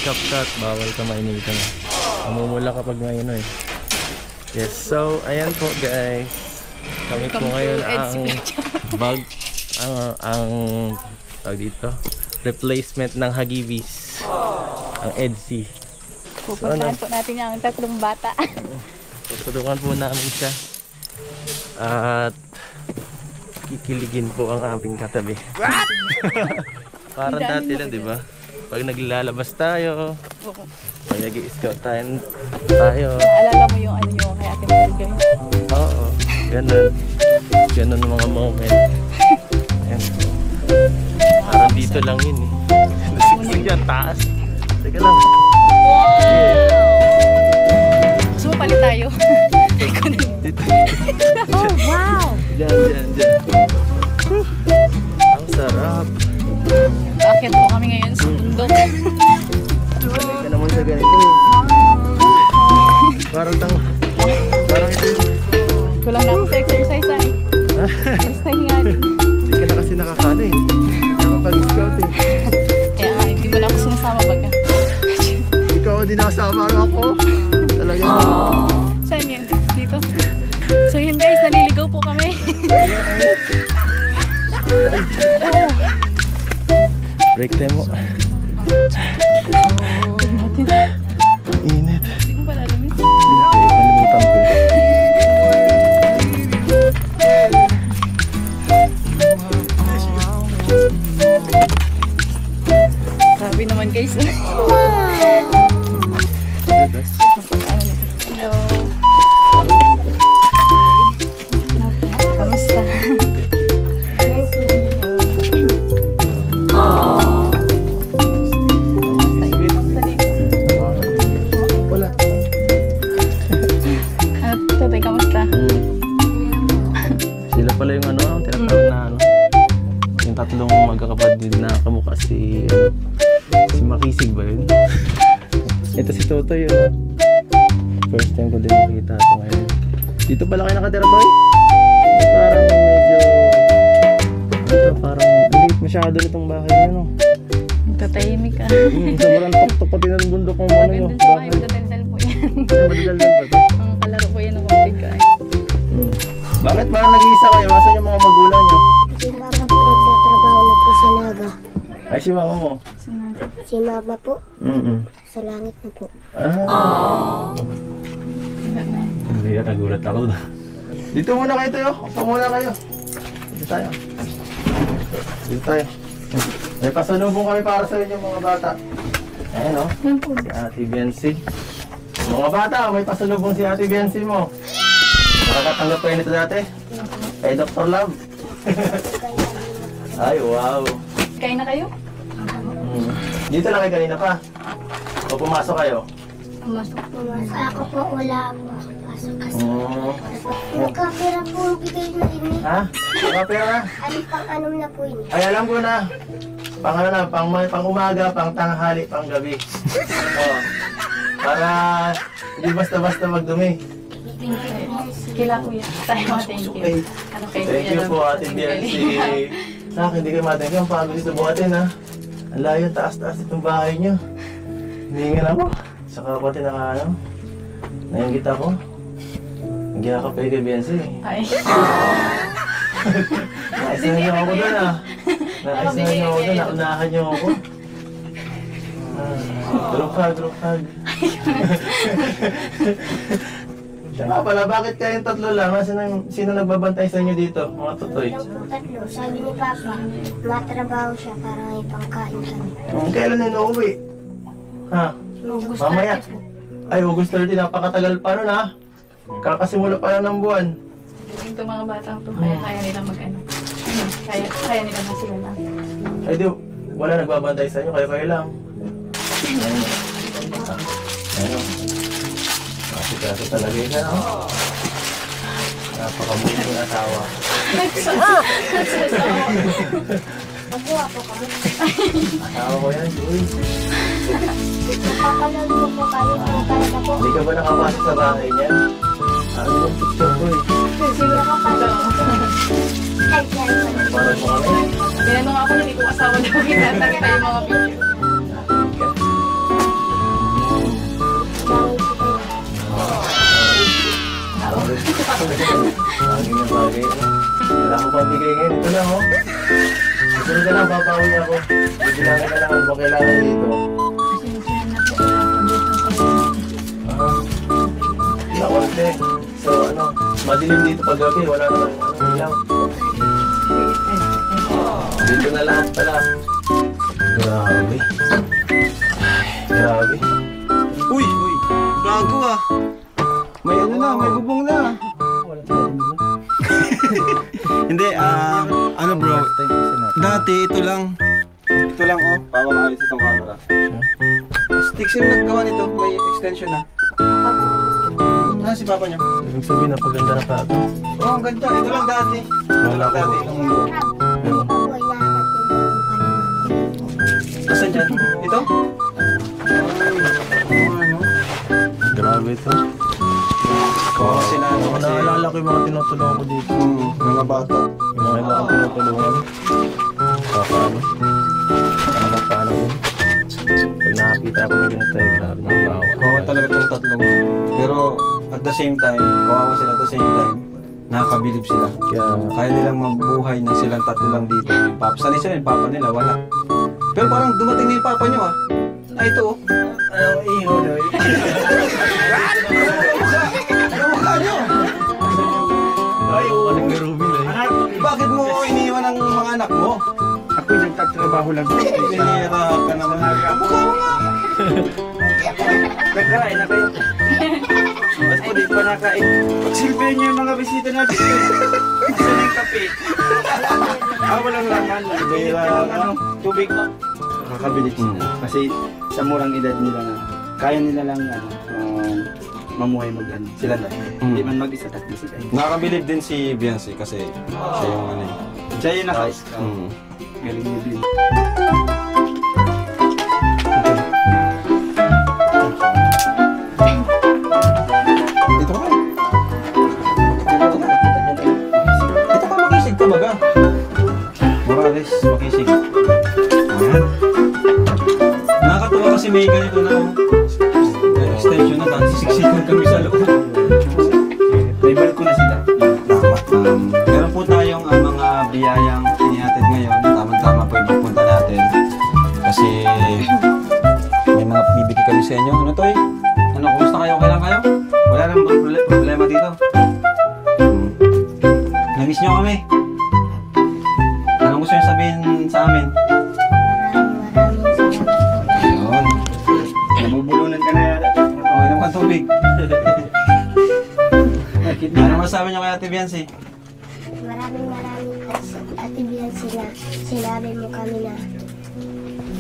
CapCut, bawal ka mainitan. Mamumula kapag may ano eh. Yes, so ayan po guys. Kami po ngayon ang tawag dito, replacement ng Hagibis. Ang EDSI. Pupuntahan po natin yung tatlong bata. Tutulungan po namin siya. At kikiligin po ang aming katabi. Parang dati lang, di ba? Pag naglalabas tayo, pag nag-i-scout tayo. Naalala mo yung ano yung kay Ate Marigay? Oo, ganun. Ganun mga moment. Ayan. Parang dito lang yun eh. Nasiksik yan, taas. Teka lang. Gusto mo palit tayo? Dito. Oh, wow! Diyan. Ang sarap. Bakit po kami ngayon sa bundok? Balik ka naman sa ganito eh. Parang ito yung... Kulang na ako sa exercise ay. Exercise nga din. Hindi ka na kasi nakakano eh. Nakapag-scout eh. Kaya nga, hindi mo na ako sinasama baga. Ikaw din nakasama ako. Talaga. Saan yan? Dito? So yun guys, naliligaw po kami. Break time mo. Init. Hindi ko pala alam yun. Kalimutan ko. Sabi naman guys. Hello. Kamusta? Wala. Tatay, kamusta? Sila pala yung ang tinatawag na yung tatlong magkakapatid na kamukha si Makisig ba yun? Ito si Totoy yun. First time ko din nakita ito ngayon. Dito pala kayo nakatira, Toy? Parang maliit masyado nitong bahay niyo, no? Tatahimik ka. Sobrang tok-tok pati ng bundok ng ano nyo. Magandang sa kayo, madadaldal po yan. Madadaldal ba ito? Ang kalaro po yan ng kapatid ka. Bakit parang nag-iisa kayo? Masan yung mga magulang nyo? Si Mama po nagtatrabaho na po sa Naga. Ay, si mama mo? Si Mama po, sa langit na po. Hindi yan, nagulat ako. Dito muna kayo tayo. Upo muna kayo. Dito tayo. Dito tayo. May pasalubong kami para sa inyo mga bata. Ayan o. Si Ate Biancy. Mga bata, may pasalubong si Ate Biancy mo. Nakakatanggap kayo nito dati? Kay Dr. Love. Ay, wow. Kain na kayo? Dito lang kayo kanina pa. O pumasok kayo? Pumasok po. Ako po, wala po. Pasok kasi. Nagkapera po ang bigay na ini. Ha? Nakapera na? Ano pang anom na po ini? Ay, alam ko na. Pang ano na, pang umaga, pang tanghali, pang gabi. Oh. Para hindi basta-basta magdumi. Kila kuya. Tayo, thank you. Okay. Ano kay Thank you po, Ate Biancy. Nak, hindi kayo matengke. Ang pagod dito buhatin, ha? Ang layo, taas-taas itong bahay nyo. Hiningan ako. Saka pati naiingit ako. Nagyakap kayo kay Biancy. Ay. Naisahan niyo ako doon, ha? Naisahan niyo ako doon. Naunahan niyo ako. Group hug. Siya nga pala, bakit kayong tatlo lang? Sino nagbabantay sa inyo dito? Mga tutoy. Tatlo. Sabi ni Papa, matrabaho siya para may pangkain kami. Kailan na inuuwi? Ha? Mamaya. Ay, August 30, napakatagal pa nun, ha? Kakasimula pa lang ng buwan. Ito mga batang to, kaya nila mag-ano. Kaya nila na sila lang. Ay, di, wala nagbabantay sa inyo, kayo lang. Ayun. Masikaso talaga yun, ha? Napakabuti ng asawa. Ako kami. Asawa ko yan, Juy. Papalog po kayo kung kaya na po. Hindi ka ba nakapasok sa bahay niya? Ano yung picture ko eh? Sino ka pa? Ay, yan pala. Parang mo kami. Tinanong ako, hindi ko asawa na kita. Tayo mga picture. Bagay na bagay. Wala ko pang bigay ngayon. Ito lang, oh. Susunod na lang, babawi ako. Bibilangin na lang ano ba kailangan dito. Pasensya na po. Nakonte. So, madilim dito pag gabi. Wala naman, ilaw. Dito na lahat pala. Grabe. Ay, grabe. Uy! Gago ah! May ano na, may bubong na. Hindi, ano bro, dati ito lang oh, para maayos itong camera. Sticks yung naggawa nito, may extension na. Si papa niya? Ibig sabihin na paganda na pa ito. Oo, ang ganda. Ito lang dati. Wala ko. Dati itong loob. Asan dyan? Ito? Ano? Grabe ito. Oo, sila ano Ako kasi. naalala ko yung mga tinutulungan ko dito. Mga bata. Yung mga mga tinutulungan. Paano? Paano yun? Pag nakakita ko may ganito eh, grabe na bawa. Kawawa talaga itong tatlong. Pero at the same time, kawawa sila at the same time, nakakabilib sila. Kaya nilang mabuhay na silang tatlo lang dito. Yung papa, sanay sila yung papa nila, wala. Pero parang dumating na yung papa nyo ah. Ay, ito oh. Ayaw, iho na eh. Ano mukha nyo? Ayaw, kaling ni Ruby eh. Bakit mo iniwan ang mga anak mo? Ako yung nagtatrabaho lang. Pinira ka naman. Mukha mo nga. Nagkain na kayo. Ba't po di pa nakain? Pagsilbihan niyo yung mga bisita natin. Gusto na yung kape. Walang laman. Ano, tubig. Nakakabilis sila. Kasi sa murang edad nila na kaya nila lang mamuhay mag-ano. Sila lang. Hindi man mag-isa tatlo sila. Nakakabilib din si Beyonce kasi siya yung ano eh. Siya yung naka-scout. Galing niya din. Dito ka. Dito ka makisig ka baga. Morales, makisig. Ayan. Nakakatuwa kasi may ganito na extension na tapos sisiksikan kami sa loob. May balko na sila. Tama. Meron po tayong mga biyayang inihatid ngayon. Tama-tama po yung pagpunta natin. Kasi may mga bibigay kami sa inyo. Ano to eh? Ano, kumusta kayo? Okay lang kayo? Wala nang problema dito? Namiss nyo kami? Anong gusto nyo sabihin sa amin? Ayun. Nabubulunan ka na yata. Okay naman tubig. Ano masabi nyo kay Ate Biancy? Maraming Ate Biancy na sinabi mo kami na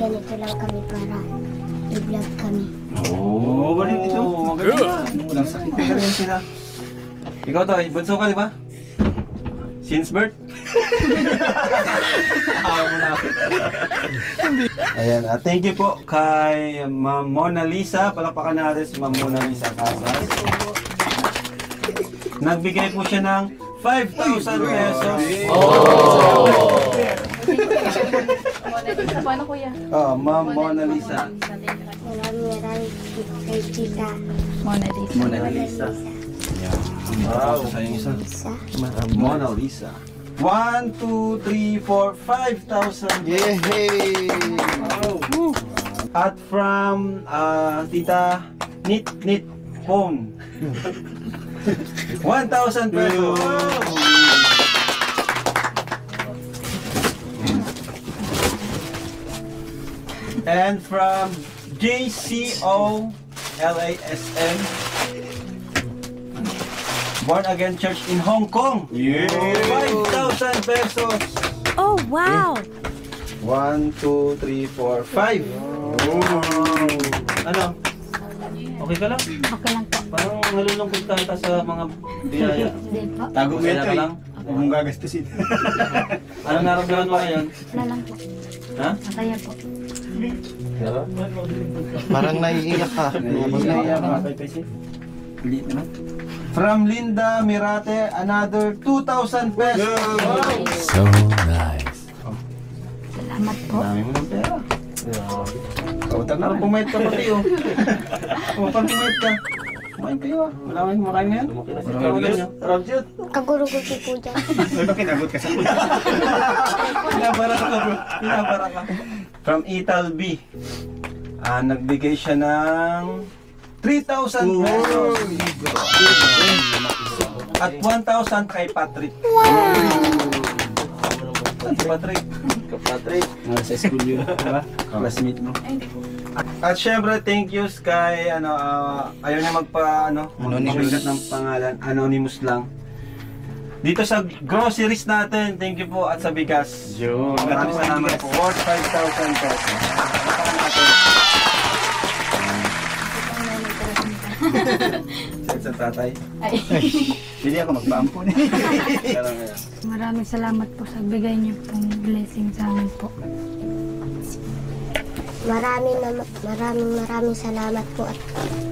ganito lang kami para i-vlog kami. Oo, ba rin ito? Maganda. Walang sakit na rin sila. Ikaw to, bunso ka, di ba? Since birth? Ayan, thank you po kay Ma'am Mona Lisa. Palakpakan natin si Ma'am Mona Lisa Casas. Nagbigay po siya ng 5,000 pesos. Mona Lisa, paano kuya? Oh, Ma'am Mona Lisa. Maraming kay Tita Mona Lisa. Mona Lisa. Wow. Sa isa. Lisa. Mona Lisa. 1, 2, 3, 4, 5,000. Yay! At from Tita Knit Home. 1,000 pesos. And from JCO LASM Born Again Church in Hong Kong. 5,000 pesos. Oh, wow! 1, 2, 3, 4, 5. Ano? Okay ka lang? Okay lang po. Parang nalulungkot ka ata sa mga biyaya. Hindi po. Tago mo Masaya yan ka lang? Huwag mong gagastusin. Anong naramdaman mo ngayon? Wala lang po. Ha? Masaya po. Parang naiiyak ka. Naiiyak ka. Hindi naman. From Linda Mirate, another 2,000 pesos. So nice. Salamat po. Dami mo ng pera. Kautang na Parang rin. pumayat ka pati oh. Parang pumayat ka. Kumain kayo ah. Wala kang kumakain ngayon? Ramjud. Kaguruguti po dyan. Ay, bakit nagot ka sa puta? Pinabara ka bro. Pinabara ka. From Ital B. Nagbigay siya ng 3,000 pesos. At 1,000 kay Patrick. Patrick. Patrick. Sa school yun, diba? Classmate mo. Ay, hindi po. At syempre, thank yous kay ayaw niya magpabigat ng pangalan, anonymous lang. Dito sa groceries natin, thank you po at sa bigas. Yun. Maraming salamat po. Worth 5,000 pesos. Baka natin. Saan sa tatay? Ay. Hindi ako magpaampun. Maraming salamat po sa bigay niyo pong blessing sa amin po. Maraming salamat po at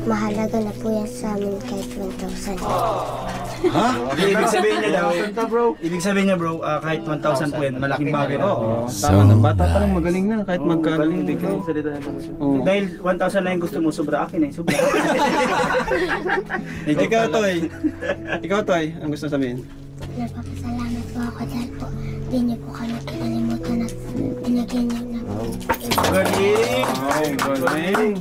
mahalaga na po yan sa amin kahit 1,000. Ha? Ibig sabihin niya daw, Bro. ibig sabihin niya bro, kahit 1,000 po yan, malaking bagay na. Oo. Tama na. Bata pa lang magaling na kahit magkano yung bigay. Oo. Dahil 1,000 na yung gusto mo, sobra akin eh, sobra. Ikaw, Toy. Ikaw, Toy. Ang gusto sabihin? Nagpapasalamat po ako dahil po di niyo po kami kinalimutan at binigyan niyo ng Galing! Ay, galing.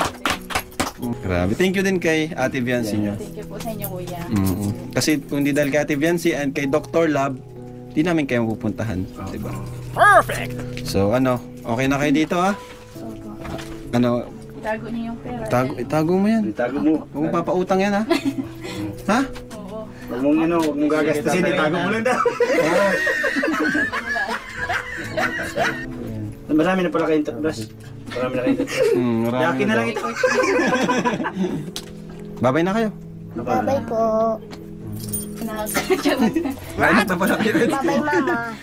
Grabe. Thank you din kay Ate Viancy nyo. Thank you po sa inyo, kuya. Kasi kung di dahil kay Ate Viancy and kay Dr. Lab, di namin kayo mapupuntahan. Diba? Perfect! So okay na kayo dito ha? Itago niyo yung pera. Itago mo yan. Itago mo. Huwag mong papautang yan ha? Ha? Oo. Huwag mong huwag mong gagastusin, itago mo lang daw. Marami na pala kayong toothbrush. Marami na kayong toothbrush. Yakin na lang ito. Babay na kayo. babay po. Nakakadyan. Bye na pala kayo. Babay mama.